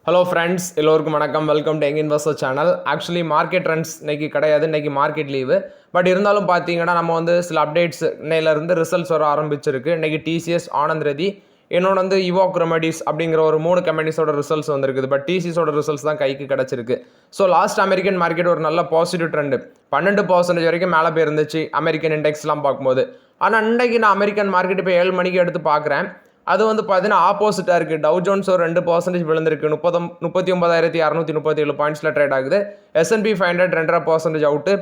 Hello friends, எல்லோருக்கும் வணக்கம். Welcome to young investor channel. Actually market trends இன்னைக்கு கிடையாது, இன்னைக்கு மார்க்கெட் லீவு. பட் இருந்தாலும் பார்த்தீங்கன்னா நம்ம சில அப்டேட்ஸ் இன்னையிலேருந்து ரிசல்ட்ஸ் வர ஆரம்பிச்சிருக்கு. இன்னைக்கு டிசிஎஸ், ஆனந்த் ரெதி, இன்னொன்று இவாக் ரெமடிஸ் அப்படிங்கிற ஒரு 3 கம்பெனிஸோட ரிசல்ட்ஸ் வந்திருக்குது. பட் டிசிஎஸோட ரிசல்ட்ஸ் தான் கைக்கு கிடச்சிருக்கு. ஸோ லாஸ்ட் அமெரிக்கன் மார்க்கெட் ஒரு நல்ல பாசிட்டிவ் ட்ரெண்டு 12% வரைக்கும் மேலே போயிருந்துச்சு அமெரிக்கன் இண்டெக்ஸ்லாம் பார்க்கும்போது. ஆனால் இன்றைக்கு நான் அமெரிக்கன் மார்க்கெட் இப்போ 7 மணிக்கு எடுத்து பார்க்குறேன். அது பார்த்தீங்கன்னா ஆப்போசிட்டாக இருக்குது. டவ் ஜோன்ஸ் ஒரு 2% விழுந்திருக்கு. 39,637 பாயிண்ட்ஸில் ட்ரேட் ஆகுது. S&P 500 2.5% அவுட்டு,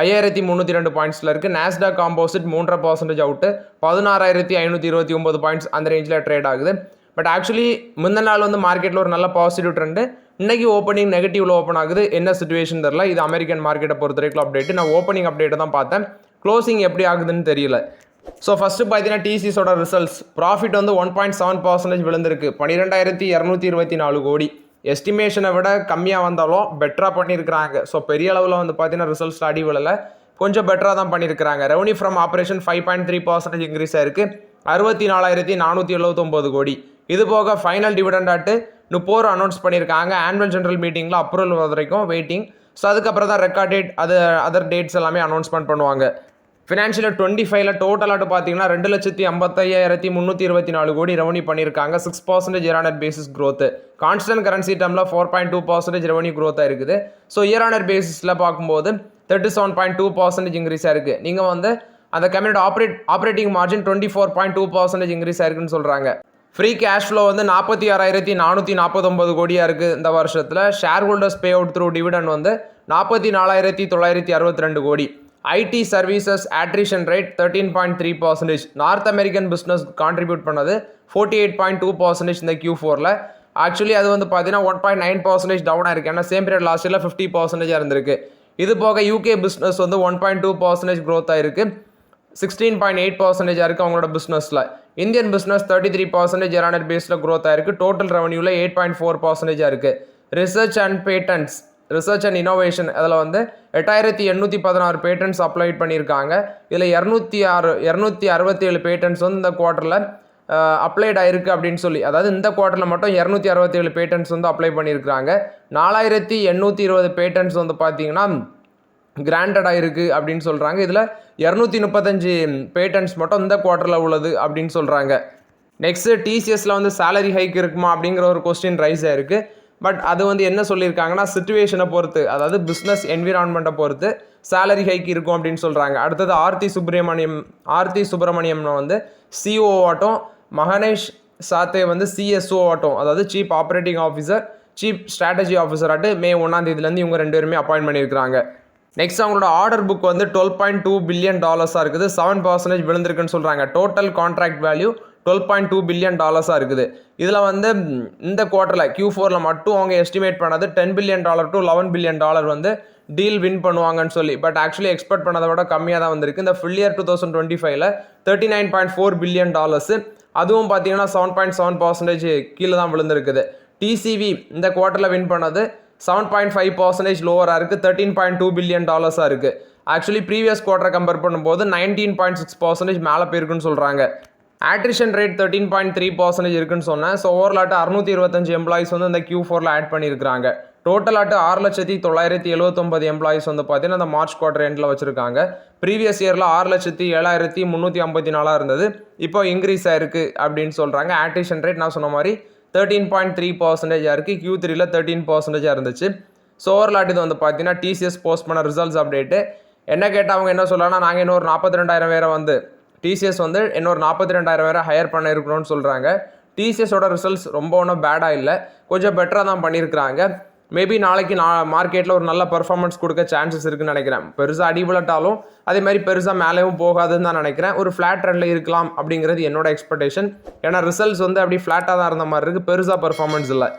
5,302 பாயிண்ட்ஸில் இருக்குது. நாஸ்டாக் காம்போசிட் 3.5% அவுட்டு, 16,529 பாயிண்ட்ஸ் அந்த ரேஞ்சில் ட்ரேட் ஆகுது. பட் ஆக்சுவலி முந்தின நாள் மார்க்கெட்டில் ஒரு நல்ல பாசிட்டிவ் ட்ரெண்டு. இன்னைக்கு ஓப்பனிங் நெகட்டிவ்ல ஓப்பன் ஆகுது. என்ன சிச்சுவேஷன் தெரியல. இது அமெரிக்கன் மார்க்கெட்டை பொறுத்த வரைக்கும் அப்டேட். நான் ஓப்பனிங் அப்டேட்டை தான் பார்த்தேன். க்ளோசிங் எப்படி ஆகுதுன்னு தெரியல. ஸோ ஃபஸ்ட்டு பார்த்தீங்கன்னா டிசிஎஸோட ரிசல்ட்ஸ். ப்ராஃபிட் 1.7% விழுந்திருக்கு. 12,224 கோடி. எஸ்டிமேஷனை விட கம்மியாக வந்தாலும் பெட்டராக பண்ணியிருக்கிறாங்க. ஸோ பெரிய அளவில் பார்த்தீங்கன்னா ரிசல்ட்ஸ் அடி விழலை, கொஞ்சம் பெட்டராக தான் பண்ணியிருக்கிறாங்க. ரெவன்யூ ஃப்ரம் ஆப்ரேஷன் 5.3% இன்க்ரீஸ் ஆயிருக்கு. 64,479 கோடி. இது போக ஃபைனல் டிவிடெண்ட் 30 அனௌன்ஸ் பண்ணியிருக்காங்க. ஆனுவல் ஜெனரல் மீட்டிங்கில் அப்ரூவல் வரைக்கும் வெயிட்டிங். ஸோ அதுக்கப்புறம் தான் ரெக்கார்ட் டேட், அதர் டேட்ஸ் எல்லாமே அனௌன்ஸ்மெண்ட் பண்ணுவாங்க. ஃபினான்ஷியல் 25ல் டோட்டலாட்டு பார்த்தீங்கன்னா 2,55,324 கோடி ரெவன்யூ பண்ணியிருக்காங்க. 6% year on year basis growth. Constant currency டேர்மில் 4.2% ரெவன்யூ க்ரோத்தாக இருக்குது. ஸோ இயர் ஆன் இயர் பேசிஸில் பார்க்கும்போது 37.2% இன்க்ரீஸ் ஆயிருக்கு. நீங்கள் அந்த கம்பெனியோட ஆப்ரேட்டிங் மார்ஜின் 24.2% இன்க்ரீஸ் ஆயிருக்குன்னு சொல்கிறாங்க. ஃப்ரீ கேஷ் ஃப்ளோ 46,449 கோடியாக இருக்குது இந்த வருஷத்தில். Share holders pay out through dividend 44,962 கோடி. ID services attrition rate 13.3%. North American business contribute பண்ணது 48.2% இந்த Q4ல். ஆக்சுவலி அது பார்த்தீங்கன்னா 1.9% டவுனாக இருக்குது. ஏன்னா சேம் பீரியட் லாஸ்ட் இயரில் 50% இருந்திருக்கு. இது போக யூகே பிஸ்னஸ் 1.2% க்ரோத் ஆயிருக்கு. 16.8% இருக்குது அவங்களோட பிஸ்னஸில். Indian business 33% year on year பேஸில் க்ரோத் ஆயிருக்கு. டோட்டல் ரெவன்யூவில் 8.4% இருக்குது. ரிசர்ச் அண்ட் இனோவேஷன் அதில் 8,816 பேட்டன்ஸ் அப்ளைட் பண்ணியிருக்காங்க. இதில் 267 பேட்டன்ஸ் இந்த குவார்ட்டரில் அப்ளைட் ஆயிருக்கு அப்படின்னு சொல்லி, அதாவது இந்த குவார்ட்டரில் மட்டும் 267 பேட்டன்ஸ் அப்ளை பண்ணியிருக்காங்க. 4,820 பேட்டன்ஸ் பார்த்தீங்கன்னா கிராண்டட் ஆயிருக்கு அப்படின்னு சொல்கிறாங்க. இதில் 235 பேட்டன்ஸ் மட்டும் இந்த குவார்ட்டரில் உள்ளது அப்படின்னு சொல்கிறாங்க. நெக்ஸ்ட்டு டிசிஎஸில் சேலரி ஹைக் இருக்குமா அப்படிங்கிற ஒரு கொஸ்டின் ரைஸ் ஆயிருக்கு. பட் அது என்ன சொல்லியிருக்காங்கன்னா சிச்சுவேஷனை பொறுத்து, அதாவது பிஸ்னஸ் என்விரான்மெண்ட்டை பொறுத்து சேலரி ஹைக் இருக்கும் அப்படின்னு சொல்கிறாங்க. அடுத்தது ஆர்த்தி சுப்பிரமணியம் சிஓ ஆட்டும், மகனேஷ் சாத்தே சிஎஸ்ஓ ஆட்டும், அதாவது chief operating officer, chief strategy officer ஆட்டு மே 1ஆம் தேதியிலேருந்து இவங்க 2 பேருமே அப்பாயின்ட் பண்ணியிருக்காங்க. நெக்ஸ்ட் அவங்களோட ஆர்டர் புக் $12.2 பில்லியன் இருக்குது. 7% விழுந்திருக்குன்னு சொல்கிறாங்க. டோட்டல் கான்ட்ராக்ட் வேல்யூ $12.2 பில்லியன் இருக்குது. இதில் இந்த குவார்ட்டரில் Q4ல் மட்டும் அவங்க எஸ்டிமேட் பண்ணது $10 billion to $11 billion deal win பண்ணுவாங்கன்னு சொல்லி. பட் ஆக்சுவலி எக்ஸ்பெக்ட் பண்ணதை விட கம்மியாக தான் வந்திருக்கு. இந்த ஃபுல் இயர் 2025ல் $39.4 பில்லியன், அதுவும் பார்த்தீங்கன்னா 7.7% கீழே தான் விழுந்திருக்குது. டிசிவி இந்த குவார்ட்டரில் வின் பண்ணது 7.5% லோவராக இருக்குது. $13.2 பில்லியன் இருக்குது. ஆக்சுவலி ப்ரீவியஸ் குவார்ட்டரை கம்பேர் பண்ணும்போது 19.6% மேலே போயிருக்குன்னு சொல்கிறாங்க. அட்ரிஷன் ரேட் 13.3% இருக்குன்னு சொன்னேன். ஸோ ஓவராலாட்டு 625 எம்ப்ளாயிஸ் இந்த Q4ல் ஆட் பண்ணியிருக்காங்க. டோட்டலாட்டு 6,979 எம்ப்ளாயிஸ் பார்த்தீங்கன்னா இந்த மார்ச் குவார்ட்டர் எண்டில் வச்சுருக்காங்க. ப்ரீவியஸ் இயரில் 6,07,354 இருந்தது. இப்போ இன்க்ரீஸ் ஆயிருக்கு அப்படின்னு சொல்கிறாங்க. அட்ரிஷன் ரேட் நான் சொன்ன மாதிரி 13.3% இருக்குது. Q3ல் 13% இருந்துச்சு. ஸோ ஓவராலாட்டு இது பார்த்தீங்கன்னா டிசிஎஸ் போஸ்ட் பண்ண ரிசல்ட்ஸ் அப்டேட்டு. என்ன கேட்டால் அவங்க என்ன சொல்லலாம்னா, நாங்கள் இன்னொரு 42,000 பேரை டிசிஎஸ் இன்னொரு 42,000 பேரை ஹையர் பண்ண இருக்கணும்னு சொல்கிறாங்க. டிசிஎஸோட ரிசல்ட்ஸ் ரொம்ப ஒன்றும் பேடாக இல்லை, கொஞ்சம் பெட்டராக தான் பண்ணியிருக்கிறாங்க. மேபி நாளைக்கு மார்க்கெட்டில் ஒரு நல்ல பர்ஃபார்மன்ஸ் கொடுக்க சான்சஸ் இருக்குன்னு நினைக்கிறேன். பெருசாக அடிபலட்டாலும் அதே மாதிரி பெருசாக மேலேயும் போகாதுன்னு தான் நினைக்கிறேன். ஒரு ஃப்ளாட் ட்ரெண்டில் இருக்கலாம் அப்படிங்கிறது என்னோட எக்ஸ்பெக்டேஷன். ஏன்னா ரிசல்ட்ஸ் அப்படி ஃப்ளாட்டாக தான் இருந்த மாதிரி இருக்குது, பெருசாக பர்ஃபார்மன்ஸ் இல்லை.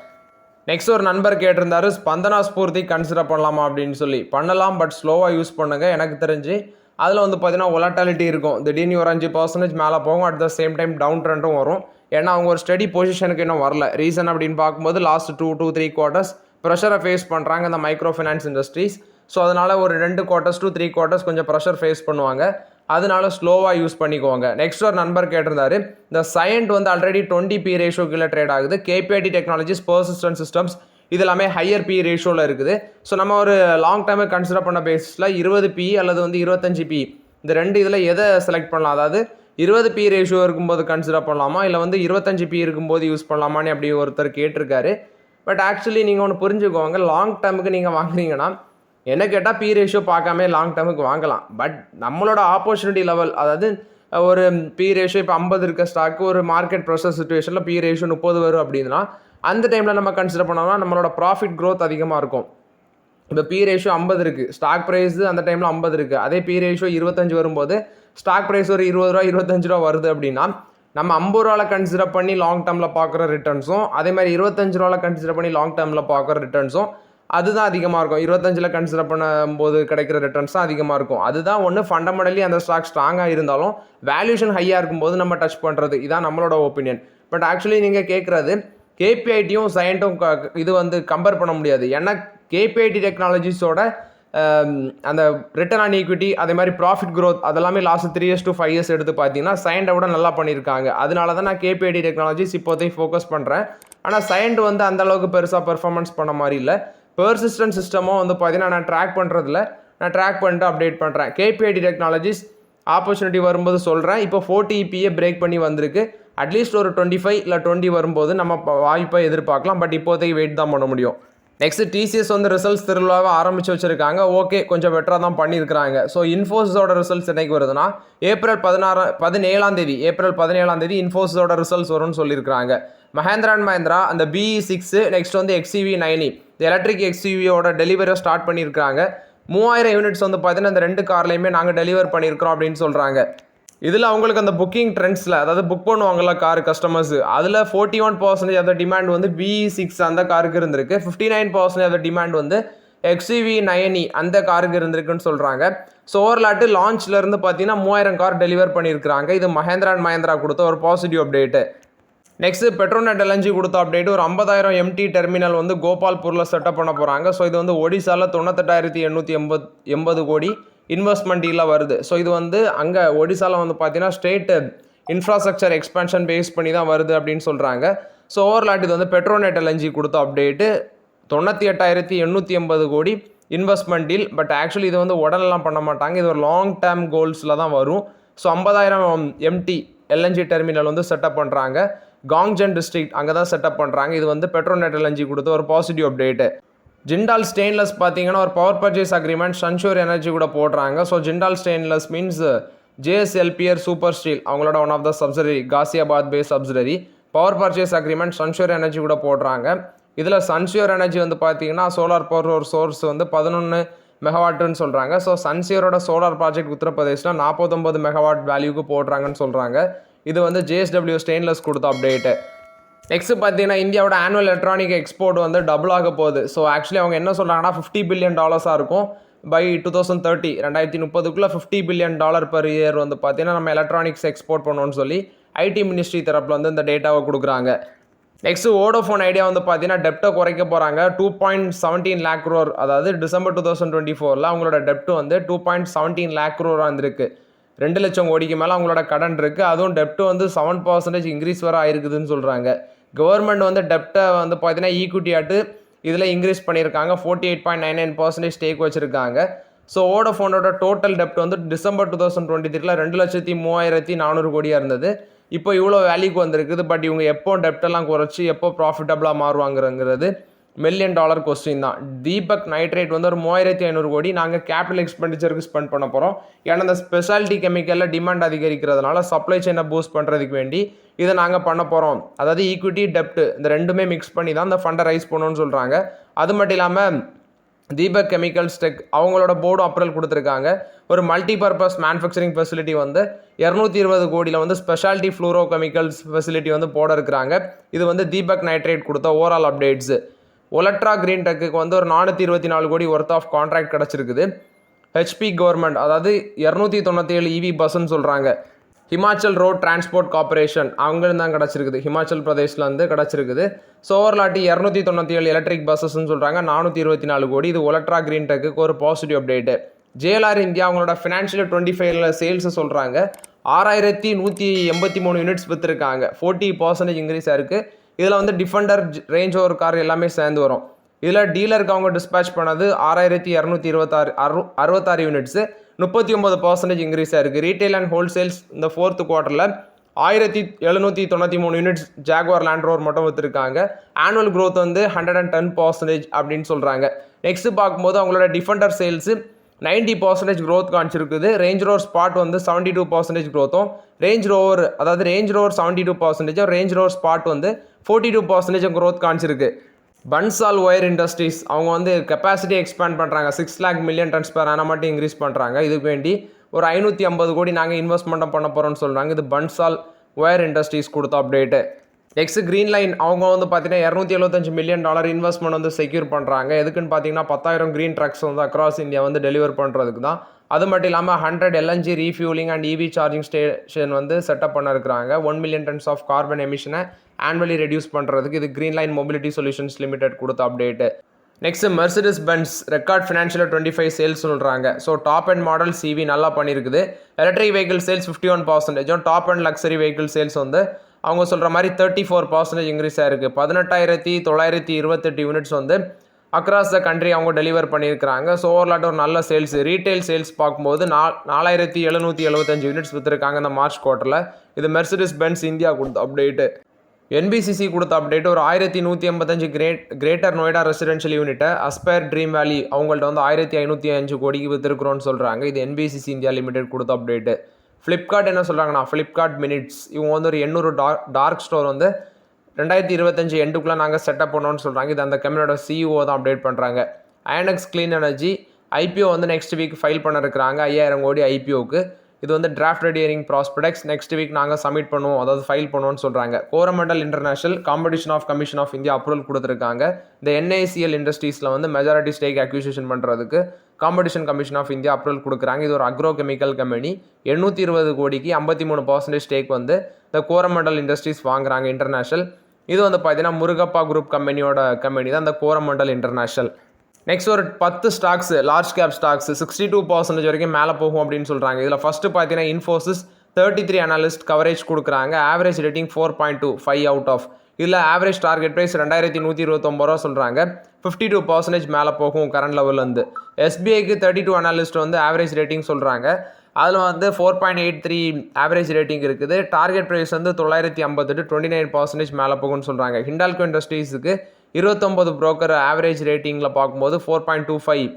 நெக்ஸ்ட் ஒரு நண்பர் கேட்டிருந்தாரு, ஸ்பந்தனா ஸ்பூர்த்தி கன்சிடர் பண்ணலாமா அப்படின்னு சொல்லி. பண்ணலாம், பட் ஸ்லோவாக யூஸ் பண்ணுங்கள். எனக்கு தெரிஞ்சு அதில் பார்த்தீங்கன்னா ஒலட்டாலிட்டி இருக்கும். திடீர்னு ஒரு 5% மேலே போகும், at the same time down ட்ரெண்டும் வரும். ஏன்னா அவங்க ஒரு ஸ்டடி பொசிஷனுக்கு இன்னும் வரல. ரீசன் அப்படின்னு பார்க்கும்போது லாஸ்ட் 2 to 3 quarters ப்ரெஷரை ஃபேஸ் பண்ணுறாங்க இந்த மைக்ரோ ஃபினான்ஸ் இண்டஸ்ட்ரீஸ். ஸோ அதனால் ஒரு 2 quarters to 3 quarters கொஞ்சம் ப்ரெஷர் ஃபேஸ் பண்ணுவாங்க. அதனால ஸ்லோவாக யூஸ் பண்ணிக்கோங்க. நெக்ஸ்ட் ஒரு நண்பர் கேட்டிருந்தாரு, இந்த சயண்ட் ஆல்ரெடி 20p ரேஷியோ கீழே ட்ரேட் ஆகுது. கேபிஐடி டெக்னாலஜிஸ், பர்சிஸ்டன்ட் சிஸ்டம்ஸ், இது எல்லாமே ஹையர் பி ரேஷியோவில் இருக்குது. ஸோ நம்ம ஒரு லாங் டைமை கன்சிடர் பண்ண பேஸில் 20 பி அல்லது வந்து 25 பி இந்த ரெண்டு இதில் எதை செலக்ட் பண்ணலாம், அதாவது 20 பி ரேஷியோ இருக்கும்போது கன்சிடர் பண்ணலாமா இல்லை வந்து 25 பி இருக்கும்போது யூஸ் பண்ணலாமான்னு அப்படி ஒருத்தர் கேட்டிருக்காரு. பட் ஆக்சுவலி நீங்கள் ஒன்று புரிஞ்சுக்கோங்க, லாங் டேர்முக்கு நீங்கள் வாங்குறீங்கன்னா என்ன கேட்டால் பி ரேஷியோ பார்க்காம லாங் டேர்முக்கு வாங்கலாம். பட் நம்மளோட ஆப்பர்ச்சுனிட்டி லெவல், அதாவது ஒரு பி ரேஷியோ இப்போ 50 இருக்க ஸ்டாக்கு ஒரு மார்க்கெட் ப்ரெஷர் சுச்சுவேஷனில் பி ரேஷியோ 30 வரும் அப்படின்னா அந்த டைமில் நம்ம கன்சிடர் பண்ணோம்னா நம்மளோட ப்ராஃபிட் க்ரோத் அதிகமாக இருக்கும். இப்போ பி ரேஷியோ 50 இருக்குது, ஸ்டாக் ப்ரைஸ் அந்த டைமில் 50 இருக்குது, அதே பி ரேஷியோ 25 வரும்போது ஸ்டாக் ப்ரைஸ் ஒரு 20 ரூபா 25 ரூபா வருது அப்படின்னா நம்ம 50 ரூபாவில் கன்சிடர் பண்ணி லாங் டேர்மில் பார்க்குற ரிட்டர்ன்ஸும் அதே மாதிரி 25 ரூபாவில் கன்சிடர் பண்ணி லாங் டேர்மில் பார்க்குற ரிட்டர்ன்ஸும் அதுதான் அதிகமாக இருக்கும். 25 கன்சிடர் பண்ணும்போது கிடைக்கிற ரிட்டர்ன்ஸ் தான் அதிகமாக இருக்கும். அதுதான் ஒன்று ஃபண்டமெண்டலி அந்த ஸ்டாக் ஸ்ட்ராங்காக இருந்தாலும் வேல்யூஷன் ஹையாக இருக்கும்போது நம்ம டச் பண்ணுறது, இதான் நம்மளோட ஒப்பீனியன். பட் ஆக்சுவலி நீங்கள் கேட்குறது கேபிஐடியும் சைன்ட்டும் இது வந்து கம்பேர் பண்ண முடியாது. ஏன்னா கேபிஐடி டெக்னாலஜிஸோட அந்த ரிட்டர்ன் ஆன் ஈக்விட்டி அதே மாதிரி ப்ராஃபிட் க்ரோத் அதெல்லாமே லாஸ்ட் 3 years to 5 years எடுத்து பார்த்தீங்கன்னா சைண்டை விட நல்லா பண்ணியிருக்காங்க. அதனால தான் நான் கேபிஐடி டெக்னாலஜிஸ் இப்போதைக்கு ஃபோக்கஸ் பண்ணுறேன். ஆனால் சைண்ட் வந்து அந்தளவுக்கு பெருசாக பெர்ஃபார்மன்ஸ் பண்ண மாதிரி இல்லை. பெர்சிஸ்டன்ட் சிஸ்டமும் வந்து பார்த்தீங்கன்னா நான் ட்ராக் பண்ணுறதில்ல, நான் ட்ராக் பண்ணிட்டு அப்டேட் பண்ணுறேன். கேபிஐடி டெக்னாலஜிஸ் ஆப்பர்ச்சுனிட்டி வரும்போது சொல்கிறேன். இப்போ 40 EPA பிரேக் பண்ணி வந்திருக்கு. அட்லீஸ்ட் ஒரு 25 இல்லை 20 வரும்போது நம்ம வாய்ப்பை எதிர்பார்க்கலாம். பட் இப்போதைக்கு வெயிட் தான் பண்ண முடியும். நெக்ஸ்ட் டிசிஎஸ் வந்து ரிசல்ட்ஸ் திருவிழாவை ஆரம்பித்து வச்சுருக்காங்க. ஓகே, கொஞ்சம் பெட்டராக தான் பண்ணியிருக்கிறாங்க. ஸோ இன்ஃபோசிஸோட ரிசல்ட்ஸ் என்னைக்கு வருதுன்னா ஏப்ரல் 17 இன்ஃபோசிஸோட ரிசல்ட்ஸ் வரும்னு சொல்லியிருக்காங்க. மஹேந்திரா அண்ட் மஹேந்திரா அந்த BE6 நெக்ஸ்ட் வந்து XCV9 இந்த எலக்ட்ரிக் XCVயோட டெலிவரியை ஸ்டார்ட் பண்ணியிருக்காங்க. 3000 யூனிட்ஸ் வந்து பார்த்தீங்கன்னா இந்த 2 கார்லையுமே நாங்கள் டெலிவர் பண்ணியிருக்கிறோம் அப்படின்னு சொல்கிறாங்க. இதில் அவங்களுக்கு அந்த புக்கிங் ட்ரெண்ட்ஸில், அதாவது புக் பண்ணுவாங்கள்ல கார் கஸ்டமர்ஸ், அதில் 41% அந்த டிமாண்ட் வந்து BE6 அந்த காருக்கு இருந்திருக்கு. 59% அந்த டிமாண்ட் வந்து XCV9 அந்த காருக்கு இருந்திருக்குன்னு சொல்கிறாங்க. ஸோ ஓவர்லாட்டு லான்ச்லேருந்து பார்த்தீங்கன்னா 3000 கார் டெலிவர் பண்ணியிருக்கிறாங்க. இது மஹேந்திரா அண்ட் மஹேந்திரா கொடுத்த ஒரு positive update. Next Petronet LNG கொடுத்த அப்டேட், ஒரு 50,000 MT டெர்மினல் வந்து கோபால்பூரில் செட்டப் பண்ண போகிறாங்க. ஸோ இது வந்து ஒடிசாவில் 98,880 கோடி இன்வெஸ்ட்மெண்ட் டீலாக வருது. ஸோ இது வந்து அங்கே ஒடிசாவில் வந்து பார்த்தீங்கன்னா ஸ்டேட் இன்ஃப்ராஸ்ட்ரக்சர் எக்ஸ்பென்ஷன் பேஸ் பண்ணி தான் வருது அப்படின்னு சொல்கிறாங்க. ஸோ ஓவர்லாட் இது வந்து பெட்ரோநெட் LNG கொடுத்த அப்டேட்டு 98,880 கோடி இன்வெஸ்ட்மெண்ட் டீல். பட் ஆக்சுவலி இது வந்து உடனெல்லாம் பண்ண மாட்டாங்க, இது ஒரு லாங் டேர்ம் கோல்ஸில் தான் வரும். ஸோ 50,000 MT LNG டெர்மினல் வந்து செட்டப் பண்ணுறாங்க. காங்ஜன் டிஸ்ட்ரிக்ட் அங்கே தான் செட்டப் பண்ணுறாங்க. இது வந்து பெட்ரோநெட் LNG கொடுத்த ஒரு பாசிட்டிவ் அப்டேட்டு. ஜிண்டால் ஸ்டெயின்லெஸ் பார்த்தீங்கன்னா ஒரு power purchase agreement Sunshore energy கூட போடுறாங்க. So Jindal stainless means JSLPR super steel அவங்களோட one of the subsidiary, Ghaziabad base subsidiary. Power purchase agreement Sunshore energy கூட போடுறாங்க. இதில் சன்ஷோர் எனர்ஜி வந்து பார்த்தீங்கன்னா சோலார் பவர் ஒரு சோர்ஸ் வந்து 11 மெகாவாட்டுன்னு சொல்கிறாங்க. ஸோ சன்ஷியரோட சோலார் ப்ராஜெக்ட் உத்தரப்பிரதேசில் 49 மெகாவாட் வேல்யூக்கு போடுறாங்கன்னு சொல்கிறாங்க. இது வந்து JSW ஸ்டெயின்லெஸ் கொடுத்த அப்டேட்டு. நெக்ஸ்ட் பார்த்தீங்கன்னா இந்தியாவோட ஆனுவல் எலக்ட்ரானிக் எக்ஸ்போர்ட் வந்து டபுள் ஆக போகுது. ஸோ ஆக்சுவலி அவங்க என்ன சொல்கிறாங்கன்னா $50 பில்லியன் இருக்கும் பை 2030. 2030 $50 பில்லியன் per year வந்து பார்த்தீங்கன்னா நம்ம எலக்ட்ரானிக்ஸ் எக்ஸ்போர்ட் பண்ணோன்னு சொல்லி IT மினிஸ்ட்ரி தரப்பில் வந்து இந்த டேட்டாவை கொடுக்குறாங்க. நெக்ஸ்ட் வோடோஃபோன் ஐடியா வந்து பார்த்தீங்கன்னா டெப்ட்டை குறைக்க போகிறாங்க. 2.17 lakh crore, அதாவது டிசம்பர் 2024 அவங்களோட டெப்ட் வந்து 2.17 lakh crore இருந்திருக்கு. 2 லட்சம் கோடிக்கு மேலே அவங்களோட கடன் இருக்குது. அதுவும் டெப்ட் வந்து 7% இன்க்ரீஸ் வர ஆயிருக்குதுன்னு சொல்கிறாங்க. கவர்மெண்ட் வந்து டெப்ட்டை வந்து பார்த்தீங்கன்னா ஈக்விட்டி ஆட்டு இதில் இன்க்ரீஸ் பண்ணியிருக்காங்க. 48.99% ஸ்டேக் வச்சுருக்காங்க. ஸோ வோடோஃபோனோட டோட்டல் டெப்ட் வந்து டிசம்பர் 2023 2,03,400 கோடியாக இருந்தது. இப்போ இவ்வளோ வேல்யூக்கு வந்திருக்குது. பட் இவங்க எப்போ டெப்டெல்லாம் குறைச்சி எப்போ ப்ராஃபிட்டபுளாக மாறுவாங்கிறது $1 million கொஸ்டின் தான். தீபக் நைட்ரேட் வந்து ஒரு 3,500 கோடி நாங்கள் கேபிட்டல் எக்ஸ்பெண்டிச்சருக்கு ஸ்பெண்ட் பண்ண போகிறோம். ஏன்னா இந்த ஸ்பெஷாலிட்டி கெமிக்கலில் டிமாண்ட் அதிகரிக்கிறதுனால சப்ளை செயினை பூஸ்ட் பண்ணுறதுக்கு வேண்டி இதை நாங்கள் பண்ண போகிறோம். அதாவது ஈக்விட்டி டெப்ட் இந்த ரெண்டுமே மிக்ஸ் பண்ணி தான் இந்த ஃபண்டை ரைஸ் பண்ணணும்னு சொல்கிறாங்க. அது மட்டும் இல்லாமல் தீபக் கெமிக்கல்ஸ் டெக் அவங்களோட போர்டும் அப்ரூவல் கொடுத்துருக்காங்க. ஒரு மல்டிபர்பஸ் மேனுஃபேக்சரிங் ஃபெசிலிட்டி வந்து 220 கோடியில் வந்து ஸ்பெஷாலிட்டி ஃப்ளூரோ கெமிக்கல்ஸ் ஃபெசிலிட்டி வந்து போட இருக்கிறாங்க. இது வந்து தீபக் நைட்ரேட் கொடுத்த ஓவரால் அப்டேட்ஸு. ஒலட்ரா கிரீன் டெக்குக்கு வந்து ஒரு 424 கோடி ஒர்த் ஆஃப் கான்ட்ராக்ட் கிடச்சிருக்குது. ஹெச்பி கவர்மெண்ட் அதாவது 297 EV பஸ்ன்னு சொல்கிறாங்க. ஹிமாச்சல் ரோட் டிரான்ஸ்போர்ட் கார்பரேஷன் அவங்களும் தான் கிடச்சிருக்குது, ஹிமாச்சல் பிரதேஷில் வந்து கிடச்சிருக்குது. ஸோ ஓவர்லாட்டி 297 எலக்ட்ரிக் பஸ்ஸஸ்ன்னு சொல்கிறாங்க. 424 கோடி. இது ஒலட்ரா கிரீன் டெக்குக்கு ஒரு பாசிட்டிவ் அப்டேட்டு. JLR இந்தியா அவங்களோட ஃபினான்ஷியல் 25 சேல்ஸை சொல்கிறாங்க. 6,183 யூனிட்ஸ் விற்றுருக்காங்க. 40% இன்க்ரீஸ் ஆயிருக்கு. இதில் வந்து டிஃபெண்டர், ரேஞ்ச் ஓவர் கார் எல்லாமே சேர்ந்து வரும். இதில் டீலருக்கு அவங்க டிஸ்பேச் பண்ணது 6266 யூனிட்ஸு 39% இன்க்ரீஸ் ஆயிருக்கு. ரீட்டைல் அண்ட் ஹோல்சேல்ஸ் இந்த 4th குவார்ட்டரில் 1793 units Jaguar land rover மட்டும் விற்றுருக்காங்க. ஆனுவல் க்ரோத் வந்து 110% அப்படின்னு சொல்கிறாங்க. நெக்ஸ்ட் பார்க்கும்போது அவங்களோட டிஃபெண்டர் சேல்ஸு 90% க்ரோத் காமிச்சிருக்குது. ரேஞ்ச் ரோவர் ஸ்பாட் வந்து 72% க்ரோத்தும், Range Rover 72%, Range Rover sport வந்து 42% க்ரோத் காமிச்சிருக்கு. பன்சால் ஒயர் இண்டஸ்ட்ரீஸ் அவங்க வந்து கெப்பாசிட்டி எக்ஸ்பேண்ட் பண்ணுறாங்க. 6 lakh million tons per annum மட்டும் இன்க்ரீஸ் பண்ணுறாங்க. இதுக்கு வேண்டி ஒரு 550 கோடி நாங்கள் இன்வெஸ்ட்மெண்ட்டும் பண்ண போகிறோம்னு சொல்கிறாங்க. இது பன்சால் ஒயர் இண்டஸ்ட்ரீஸ் கொடுத்த அப்டேட்டு. நெக்ஸ்ட் க்ரீன் லைன் அவங்க வந்து பார்த்தீங்கன்னா $275 million இன்வெஸ்ட்மெண்ட் வந்து செக்யூர் பண்ணுறாங்க. எதுக்குன்னு பார்த்தீங்கன்னா 10,000 க்ரீன் ட்ரக்ஸ் வந்து அக்ராஸ் இந்தியா வந்து டெலிவர் பண்ணுறதுக்கு தான். அது மட்டும் இல்லாமல் 100 LNG refuelling and EV charging station வந்து செட்டப் பண்ண இருக்கிறாங்க. 1 million tons ஆஃப் கார்பன் எமிஷனை ஆனுவலி ரெடியூஸ் பண்ணுறதுக்கு இது green line mobility solutions limited கொடுத்த update. Next Mercedes Benz record financial 25 sales சொல்கிறாங்க. So top end model CV நல்லா பண்ணியிருக்குது. Electric vehicle sales 51%, top end luxury vehicle sales வந்து அவங்க சொல்கிற மாதிரி 34% இன்க்ரீஸ் ஆயிருக்கு. 18,928 யூனிட்ஸ் வந்து அக்ராஸ் த கண்ட்ரி அவங்க டெலிவர் பண்ணியிருக்கிறாங்க. ஸோ ஓவர்லாட் ஒரு நல்ல சேல்ஸ். ரீட்டைல் சேல்ஸ் பார்க்கும்போது 4,775 யூனிட்ஸ் விற்றுருக்காங்க இந்த மார்ச் குவார்ட்டரில். இது மெர்சிடிஸ் பென்ஸ் இந்தியா கொடுத்த அப்டேட்டு. NBCC கொடுத்த அப்டேட் ஒரு 1185 கிரேட்டர் நொய்டா ரெசிடென்ஷியல் யூனிட்டை அஸ்பயர் ட்ரீம் வேலி அவங்கள்ட்ட வந்து 1505 கோடிக்கு விற்றுருக்குறோன்னு சொல்கிறாங்க. இது NBCC இந்தியா லிமிடெட் கொடுத்த அப்டேட்டு. ஃப்ளிப்கார்ட் என்ன சொல்கிறாங்கன்னா ஃப்ளிப்கார்ட் மினிட்ஸ் இவங்க வந்து ஒரு 800 டார்க் ஸ்டோர் வந்து 2025 எண்டுக்குள்ளே நாங்கள் செட்டப் பண்ணோன்னு சொல்கிறாங்க. இது அந்த கம்பெனியோட CEO தான் அப்டேட் பண்ணுறாங்க. ஐஎன்எக்ஸ் க்ளீன் எனர்ஜி IPO வந்து நெக்ஸ்ட் வீக் ஃபைல் பண்ண இருக்கிறாங்க 5000 கோடி IPOக்கு. இது வந்து draft red herring prospectus next week நாங்கள் சப்மிட் பண்ணுவோம், அதாவது ஃபைல் பண்ணுவோம்னு சொல்கிறாங்க. Coromandel international competition of commission of India approval கொடுத்துருக்காங்க. இந்த NICL இண்டஸ்ட்ரீஸில் வந்து மெஜாரிட்டி ஸ்டேக் அக்யூசிஷன் பண்ணுறதுக்கு competition commission of India approval கொடுக்குறாங்க. இது ஒரு அக்ரோ கெமிக்கல் கம்பெனி. 820 கோடிக்கு 53% ஸ்டேக் வந்து இந்த கோரமண்டல் இண்டஸ்ட்ரீஸ் வாங்குறாங்க இன்டர்நேஷனல். இது வந்து பார்த்தீங்கன்னா முருகப்பா குரூப் கம்பெனி தான் இந்த கோரமண்டல் இன்டர்நேஷனல். நெக்ஸ்ட் ஒரு 10 ஸ்டாக்ஸ் லார்ஜ் கேப் ஸ்டாக்ஸ் 62% வரைக்கும் மேலே போகும் அப்படின்னு சொல்கிறாங்க. இதில் ஃபஸ்ட்டு பார்த்தீங்கன்னா இன்ஃபோசிஸ் 33 அனாலிஸ்ட் கவரேஜ் கொடுக்குறாங்க. Average rating 4.2, 5 out of. இதில் ஆவரேஜ் டார்கெட் ப்ரைஸ் 2129 ரூபா சொல்கிறாங்க. 52% மேலே போகும் கரண்ட் லெவல்லேருந்து. SBIக்கு 32 அனாலிஸ்ட் வந்து ஆவரேஜ் ரேட்டிங் சொல்கிறாங்க. அதில் வந்து 4.83 ஆவரேஜ் ரேட்டிங் இருக்குது. டார்கெட் ப்ரைஸ் வந்து 958, 29% மேலே போகும்னு சொல்கிறாங்க. ஹிண்டால்கோ இண்டஸ்ட்ரீஸுக்கு 29 புரோக்கர் ஆவரேஜ் ரேட்டிங்கில் பார்க்கும்போது 4.25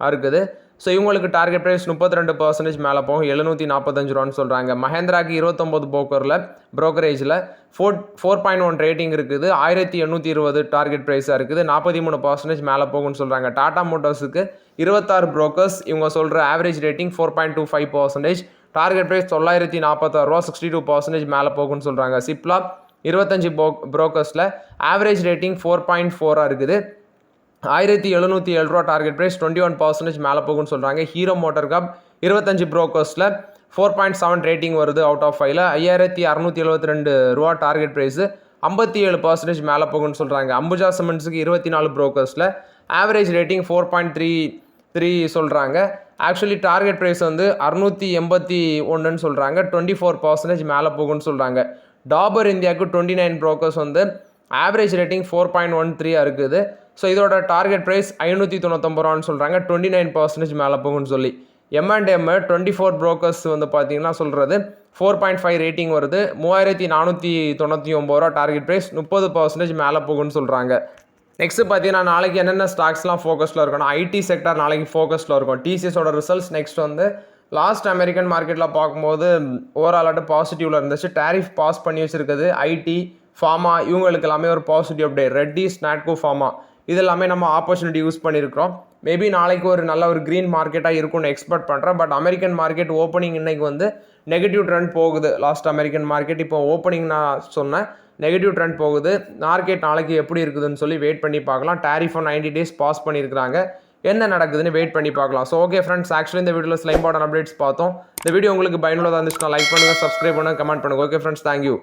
இருக்குது. ஸோ இவங்களுக்கு டார்கெட் ப்ரைஸ் 32% மேலே போகும், 745 ரூபான்னு சொல்கிறாங்க. மஹேந்திராக்கு 29 புரோக்கரேஜில் 4.1 ரேட்டிங் இருக்குது. 1820 டார்கெட் ப்ரைஸாக இருக்குது. 43% மேலே போகும்னு சொல்கிறாங்க. டாடா மோட்டார்ஸுக்கு 26 புரோக்கர்ஸ் இவங்க சொல்கிற ஆவரேஜ் ரேட்டிங் 4.25%, டார்கெட் ப்ரைஸ் 946 ரூபா, 62% மேலே போகும்னு சொல்கிறாங்க. சிப்லா 25 புரோக்கர்ஸில் ஆவரேஜ் ரேட்டிங் 4.4 இருக்குது. 1707 ரூபா டார்கெட் ப்ரைஸ், 21% மேலே போகும்னு சொல்கிறாங்க. ஹீரோ மோட்டார் காப் 25 புரோக்கர்ஸில் 4.7 ரேட்டிங் வருது அவுட் ஆஃப் 5ல். 5672 ரூபா டார்கெட் ப்ரைஸு, 57% மேலே போகும்னு சொல்கிறாங்க. அம்புஜா சிமெண்ட்ஸுக்கு 24 புரோக்கர்ஸில் ஆவரேஜ் ரேட்டிங் 4.33 சொல்கிறாங்க. ஆக்சுவலி டார்கெட் ப்ரைஸ் வந்து 681 சொல்கிறாங்க. 24% மேலே போகும்னு சொல்கிறாங்க. டாபர் இந்தியாவுக்கு 29 புரோக்கர்ஸ் வந்து ஆவரேஜ் ரேட்டிங் 4.13 இருக்குது. ஸோ இதோட டார்கெட் ப்ரைஸ் 599 ரூபான்னு சொல்கிறாங்க. 29% மேலே போகும்னு சொல்லி. M&M 24 புரோக்கர்ஸ் வந்து பார்த்தீங்கன்னா சொல்கிறது 4.5 ரேட்டிங் வருது. 3499 ரூபா டார்கெட் ப்ரைஸ், 30% மேலே போகும்னு சொல்கிறாங்க. நெக்ஸ்ட் பார்த்தீங்கன்னா நாளைக்கு என்னென்ன ஸ்டாக்ஸ்லாம் ஃபோக்கஸில் இருக்கணும். IT செக்டர் நாளைக்கு ஃபோக்கஸில் இருக்கும். TCSோட ரிசல்ட்ஸ் நெக்ஸ்ட் வந்து லாஸ்ட் அமெரிக்கன் மார்க்கெட்டில் பார்க்கும்போது ஓவராலாட்டு பாசிட்டிவில் இருந்துச்சு. டேரிஃப் பாஸ் பண்ணி வச்சுருக்குது. IT, ஃபார்மா இவங்களுக்கு எல்லாமே ஒரு positive update. Reddy's, Natco pharma இது எல்லாமே நம்ம ஆப்பர்ச்சுனிட்டி யூஸ் பண்ணியிருக்கிறோம். மேபி நாளைக்கு ஒரு நல்ல ஒரு க்ரீன் மார்க்கெட்டாக இருக்கும்னு எக்ஸ்பெக்ட் பண்ணுறேன். பட் அமெரிக்கன் மார்க்கெட் ஓப்பனிங் இன்னைக்கு வந்து நெகட்டிவ் ட்ரெண்ட் போகுது. லாஸ்ட் அமெரிக்கன் மார்க்கெட் இப்போ ஓப்பனிங் நான் சொன்னேன் நெகட்டிவ் ட்ரெண்ட் போகுது. மார்க்கெட் நாளைக்கு எப்படி இருக்குதுன்னு சொல்லி வெயிட் பண்ணி பார்க்கலாம். டேரிஃபை 90 days பாஸ் பண்ணியிருக்கிறாங்க. என்ன நடக்குதுன்னு வெயிட் பண்ணி பார்க்கலாம். ஸோ ஓகே ஃப்ரெண்ட்ஸ், ஆக்சுவலி இந்த வீடியோவில் சில இம்பார்ட்டன்ட் அப்டேட்ஸ் பார்த்தோம். இந்த வீடியோ உங்களுக்கு பயனுள்ளதாக இருந்துச்சுன்னா லைக் பண்ணுங்கள், சப்ஸ்கிரைப் பண்ணுங்கள், கமெண்ட் பண்ணுங்கள். Okay friends, thank you.